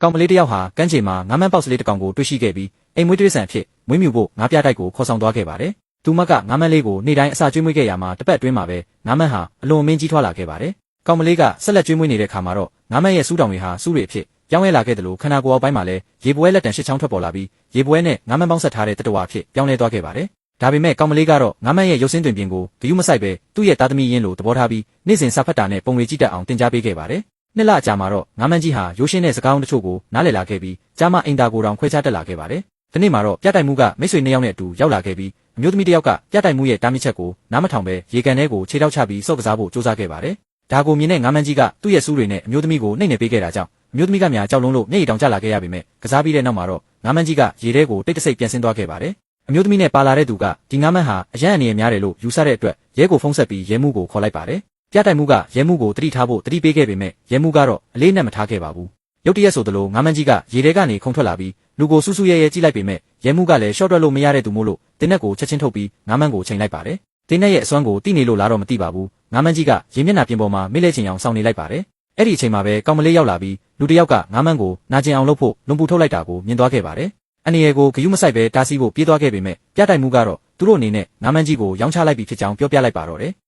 ကောင်မလေးတယောက်ဟာကမ်းခြေမှာငါးမန်းပေါက်စလေးတစ်ကောင်ကိုတွေ့ရှိခဲ့ပြီးအိမ်မွေးတိရစ္ဆာန်ဖြစ်မွေးမြူဖို့ငါးပြတိုက်ကိုခေါ်ဆောင်သွားခဲ့ပါတယ်။သူမကငါးမန်းလေးကိုနေ့တိုင်းအစာကျွေးမွေးခဲ့ရမှာတစ်ပတ်အတွင်းမှာပဲငါးမန်းဟာအလွန်အမင်းကြီးထွားလာခဲ့ပါတယ်။ကောင်မလေးကဆက်လက်ကျွေးမွေးနေတဲ့ခါမှာတော့ငါးမန်းရဲ့စူးတောင်တွေဟာစူးတွေအဖြစ်ပြောင်းလဲလာခဲ့တယ်လို့ခန္ဓာကိုယ်အောက်ပိုင်းမှာလည်းရေပွဲလက်တံရှစ်ချောင်းထွက်ပေါ်လာပြီးရေပွဲနဲ့ငါးမန်းပေါင်းဆက်ထားတဲ့တတဝါအဖြစ်ပြောင်းလဲသွားခဲ့ပါတယ်။ဒါပေမဲ့ကောင်မလေးကတော့ငါးမန်းရဲ့ရုပ်ဆင်းတွင်ပြင်ကိုဂယုမဆိုင်ပဲသူ့ရဲ့သားသမီးရင်းလိုသဘောထားပြီးနေ့စဉ်စာဖတ်တာနဲ့ပုံတွေကြည့်တတ်အောင်တင် जा ပေးခဲ့ပါတယ်။နှစ်လအကြာမှာတော့ငါးမန်းကြီးဟာရိုးရှင်းတဲ့စကားအုံးတချို့ကိုနားလည်လာခဲ့ပြီးကြားမအိမ်သားကိုတောင်ခွဲခြားတက်လာခဲ့ပါတယ်။ဒီနေ့မှာတော့ပြတိုက်မှုကမိတ်ဆွေနှစ်ယောက်နဲ့အတူရောက်လာခဲ့ပြီးအမျိုးသမီးတစ်ယောက်ကပြတိုက်မှုရဲ့တားမြစ်ချက်ကိုနားမထောင်ပဲရေကန်ထဲကိုခြေထောက်ချပြီးစော့ကစားဖို့ကြိုးစားခဲ့ပါတယ်။ဒါကိုမြင်တဲ့ငါးမန်းကြီးကသူ့ရဲ့စူးတွေနဲ့အမျိုးသမီးကိုနှိမ့်နေပေးခဲ့တာကြောင့်အမျိုးသမီးကများကြောက်လုံးလို့မျက်ရည်တောင်ကျလာခဲ့ရပေမဲ့ကစားပြီးတဲ့နောက်မှာတော့ငါးမန်းကြီးကရေထဲကိုတိတ်တဆိတ်ပြန်ဆင်းသွားခဲ့ပါတယ်။အမျိုးသမီးနဲ့ပါလာတဲ့သူကဒီငါးမန်းဟာအရန်အနေနဲ့များတယ်လို့ယူဆတဲ့အတွက်ရဲကိုဖုန်းဆက်ပြီးရဲမှုကိုခေါ်လိုက်ပါတယ်။ပြတိုက်မှုကရဲမှုကိုတတိထားဖို့တတိပေးခဲ့ပေမဲ့ရဲမှုကတော့အလေးနဲ့မထားခဲ့ပါဘူး။ရုတ်တရက်ဆိုသလိုငါးမန်းကြီးကရေထဲကနေခုန်ထွက်လာပြီးလူကိုစူးစူးရဲရဲကြည့်လိုက်ပေမဲ့ရဲမှုကလည်းရှော့တွက်လို့မရတဲ့သူမို့လို့တင်းနဲ့ကိုချက်ချင်းထုတ်ပြီးငါးမန်းကိုချိန်လိုက်ပါတယ်။တင်းနဲ့ရဲ့အစွမ်းကိုတိနေလို့လားတော့မသိပါဘူး။ငါးမန်းကြီးကရေမျက်နှာပြင်ပေါ်မှာမေ့လဲချင်အောင်စောင့်နေလိုက်ပါတယ်။အဲ့ဒီအချိန်မှာပဲကောင်မလေးရောက်လာပြီးလူတစ်ယောက်ကငါးမန်းကိုနာကျင်အောင်လုပ်ဖို့လွန်ပူထုတ်လိုက်တာကိုမြင်သွားခဲ့ပါတယ်။အန်နီရယ်ကိုဂယုမဆိုင်ပဲတားဆီးဖို့ပြေးသွားခဲ့ပေမဲ့ပြတိုက်မှုကတော့သူတို့အနေနဲ့ငါးမန်းကြီးကိုရောင်းချလိုက်ပြီးဖြစ်ကြောင်းပြောပြလိုက်ပါတော့တယ်။